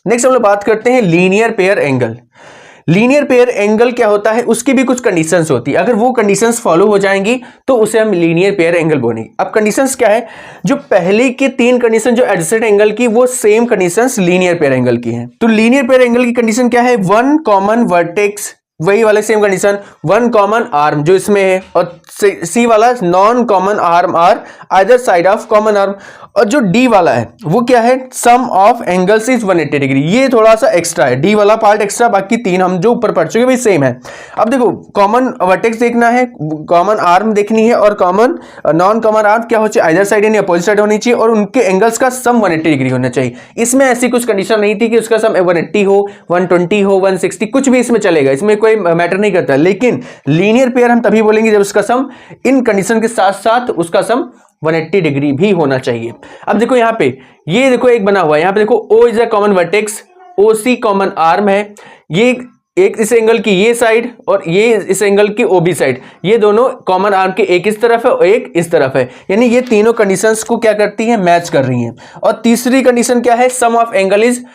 Next हम लोग बात करते हैं linear pair angle. Linear pair angle क्या होता है, उसकी भी कुछ कंडीशंस होती है, अगर वो कंडीशंस फॉलो हो जाएंगी तो उसे हम लीनियर पेयर एंगल बोलेंगे। अब कंडीशंस क्या है, जो पहले की 3 कंडीशन जो एडजेसेंट एंगल की, वो same conditions linear pair angle की हैं। तो लीनियर पेयर एंगल की कंडीशन क्या है, 1 कॉमन वर्टेक्स, वही वाले सेम कंडीशन, 1 कॉमन आर्म जो इसमें है, और सी वाला non common arm are either side of common arm, और जो डी वाला है वो क्या है, sum of angles is 180 degree. ये थोड़ा सा एक्स्ट्रा है, डी वाला पार्ट एक्स्ट्रा, बाकी 3 हम जो ऊपर पढ़ चुके भाई सेम है। अब देखो, कॉमन वर्टेक्स देखना है, कॉमन आर्म देखनी है, और कॉमन नॉन कॉमन आर्म क्या हो चाहिए, आइदर साइड यानी अपोजिट साइड होनी चाहिए, और उनके एंगल्स का सम 180 डिग्री होना चाहिए। इसमें ऐसी कुछ कंडीशन नहीं थी कि उसका सम 180 हो, 120 हो, 160, कुछ भी इसमें चलेगा, इसमें कोई मैटर नहीं करता। लेकिन लीनियर पेयर हम तभी बोलेंगे जब उसका सम इन कंडीशन के साथ साथ उसका सम 180 डिग्री भी होना चाहिए। अब देखो यहाँ पे, ये देखो एक बना हुआ है, यहाँ पे देखो O is a common vertex, OC common arm है, ये एक इस एंगल की ये साइड और ये इस एंगल की OB साइड, ये दोनों कॉमन आर्म के एक इस तरफ है और एक इस तरफ है, यानी ये तीनों कंडीशंस को क्या करती हैं, मैच कर रही हैं। और तीसरी कंडीशन क्या है, sum of angle is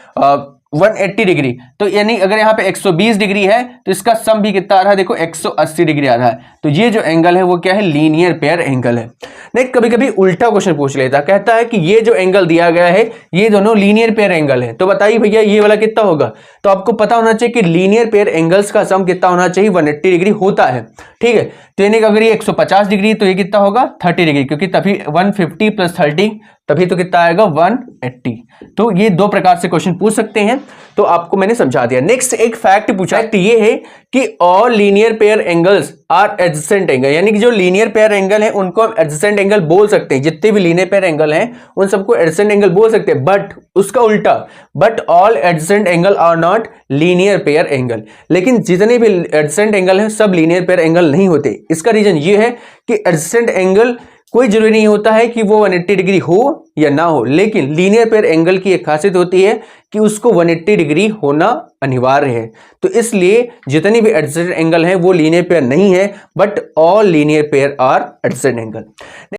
180 degree, तो यानी अगर यहाँ पे 120 डिग्री है तो इसका सम भी कितना आ रहा है, देखो 180 डिग्री आ रहा है। तो ये जो एंगल है वो क्या है, लीनियर पेयर एंगल है। नेक्स्ट, कभी कभी उल्टा क्वेश्चन पूछ लेता, कहता है कि ये जो एंगल दिया गया है ये दोनों लीनियर पेयर एंगल है, तो बताइए भैया ये वाला कितना होगा। तो आपको पता होना चाहिए कि लीनियर पेयर एंगल्स का सम कितना होना चाहिए, 180 डिग्री होता है। ठीक है, तो यानी अगर ये 150 डिग्री तो ये कितना होगा, 30 डिग्री, क्योंकि तभी 150 प्लस 30 तभी तो कितना आएगा, 180। तो ये 2 प्रकार से क्वेश्चन पूछ सकते हैं, तो आपको मैंने समझा दिया। नेक्स्ट एक फैक्ट पूछा है, ये है कि all linear pair angles are adjacent angle, यानी कि जो लीनियर पेयर एंगल है उनको हम एडजेसेंट एंगल बोल सकते हैं। जितने भी लीनियर पेयर एंगल हैं उन सबको एडजेसेंट एंगल बोल सकते हैं, बट उसका उल्टा, but all adjacent angle are not linear pair angle. लेकिन जितने भी एडजेसेंट एंगल हैं सब लीनियर पेयर एंगल नहीं होते। इसका रीजन ये है कि एडजेसेंट एंगल कोई जरूरी नहीं होता है कि वो 180 डिग्री हो या ना हो, लेकिन लीनियर पेयर एंगल की एक खासियत होती है कि उसको 180 डिग्री होना अनिवार्य है। तो इसलिए जितने भी एडजेसेंट एंगल हैं वो लीनियर पेयर नहीं है, but all linear pair are adjacent angle.